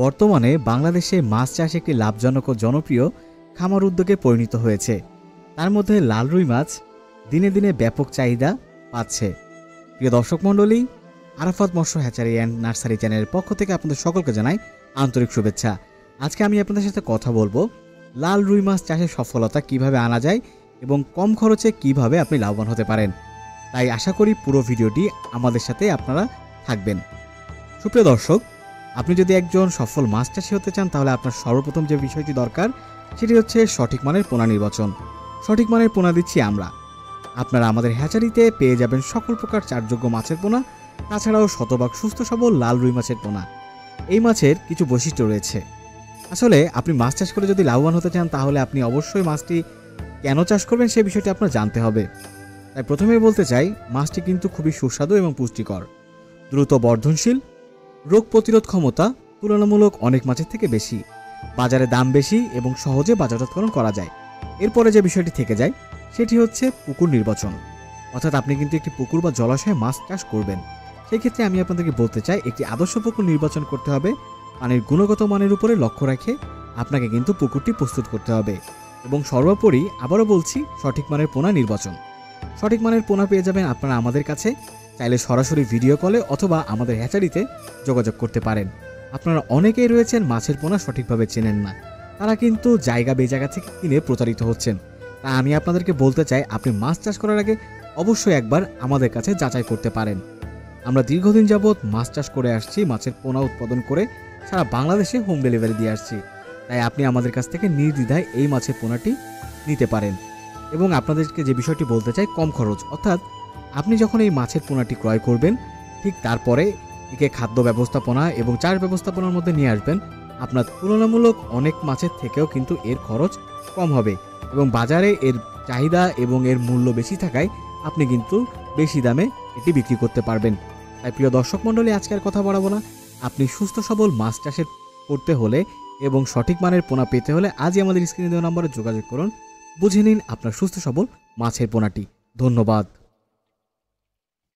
বর্তমানে বাংলাদেশে মাছ চাষ একটি লাভজনক ও জনপ্রিয় খামার উদ্যোগে পরিণত হয়েছে। তার মধ্যে লাল রুই মাছ দিনে দিনে ব্যাপক চাহিদা পাচ্ছে। প্রিয় দর্শক মণ্ডলী, আরাফাত মৎস্য হ্যাচারি অ্যান্ড নার্সারি চ্যানেলের পক্ষ থেকে আপনাদের সকলকে জানাই আন্তরিক শুভেচ্ছা। আজকে আমি আপনাদের সাথে কথা বলবো লাল রুই মাছ চাষের সফলতা কিভাবে আনা যায় এবং কম খরচে কিভাবে আপনি লাভবান হতে পারেন। তাই আশা করি পুরো ভিডিওটি আমাদের সাথে আপনারা থাকবেন। সুপ্রিয় দর্শক, আপনি যদি একজন সফল মাছ চাষি হতে চান তাহলে আপনার সর্বপ্রথম যে বিষয়টি দরকার সেটি হচ্ছে সঠিক মানের পোনা নির্বাচন। সঠিক মানের পোনা দিচ্ছি আমরা। আপনারা আমাদের হ্যাচারিতে পেয়ে যাবেন সকল প্রকার চাষযোগ্য মাছের পোনা, তাছাড়াও শতভাগ সুস্থ সবল লাল রুই মাছের পোনা। এই মাছের কিছু বৈশিষ্ট্য রয়েছে। আসলে আপনি মাছ চাষ করে যদি লাভবান হতে চান তাহলে আপনি অবশ্যই মাছটি কেন চাষ করবেন সে বিষয়টি আপনার জানতে হবে। তাই প্রথমেই বলতে চাই, মাছটি কিন্তু খুবই সুস্বাদু এবং পুষ্টিকর, দ্রুত বর্ধনশীল, রোগ প্রতিরোধ ক্ষমতা তুলনামূলক অনেক মাছের থেকে বেশি, বাজারে দাম বেশি এবং সহজে বাজারজাতকরণ করা যায়। এরপরে যে বিষয়টি থেকে যায় সেটি হচ্ছে পুকুর নির্বাচন। অর্থাৎ আপনি কিন্তু একটি পুকুর বা জলাশয়ে মাছ চাষ করবেন, সেই ক্ষেত্রে আমি আপনাদেরকে বলতে চাই একটি আদর্শ পুকুর নির্বাচন করতে হবে। পানির গুণগত মানের উপরে লক্ষ্য রেখে আপনাকে কিন্তু পুকুরটি প্রস্তুত করতে হবে। এবং সর্বোপরি আবারও বলছি, সঠিক মানের পোনা নির্বাচন। সঠিক মানের পোনা পেয়ে যাবেন আপনারা আমাদের কাছে। চাইলে সরাসরি ভিডিও কলে অথবা আমাদের হ্যাচারিতে যোগাযোগ করতে পারেন। আপনারা অনেকেই রয়েছেন মাছের পোনা সঠিকভাবে চেনেন না, তারা কিন্তু জায়গা বেজায়গা থেকে কিনে প্রতারিত হচ্ছেন। তা আমি আপনাদেরকে বলতে চাই, আপনি মাছ চাষ করার আগে অবশ্যই একবার আমাদের কাছে যাচাই করতে পারেন। আমরা দীর্ঘদিন যাবৎ মাছ চাষ করে আসছি, মাছের পোনা উৎপাদন করে সারা বাংলাদেশে হোম ডেলিভারি দিয়ে আসছি। তাই আপনি আমাদের কাছ থেকে নির্দ্বিধায় এই মাছের পোনাটি নিতে পারেন। এবং আপনাদেরকে যে বিষয়টি বলতে চাই, কম খরচ। অর্থাৎ আপনি যখন এই মাছের পোনাটি ক্রয় করবেন, ঠিক তারপরে একে খাদ্য ব্যবস্থাপনা এবং চাষ ব্যবস্থাপনার মধ্যে নিয়ে আসবেন, আপনার তুলনামূলক অনেক মাছের থেকেও কিন্তু এর খরচ কম হবে এবং বাজারে এর চাহিদা এবং এর মূল্য বেশি থাকায় আপনি কিন্তু বেশি দামে এটি বিক্রি করতে পারবেন। তাই প্রিয় দর্শক মণ্ডলী, আজকে আর কথা বাড়াবো না। আপনি সুস্থ সবল মাছ চাষের করতে হলে এবং সঠিক মানের পোনা পেতে হলে আজই আমাদের স্ক্রিনে দেওয়া নম্বরে যোগাযোগ করুন। বুঝে নিন আপনার সুস্থ সবল মাছের পোনাটি। ধন্যবাদ।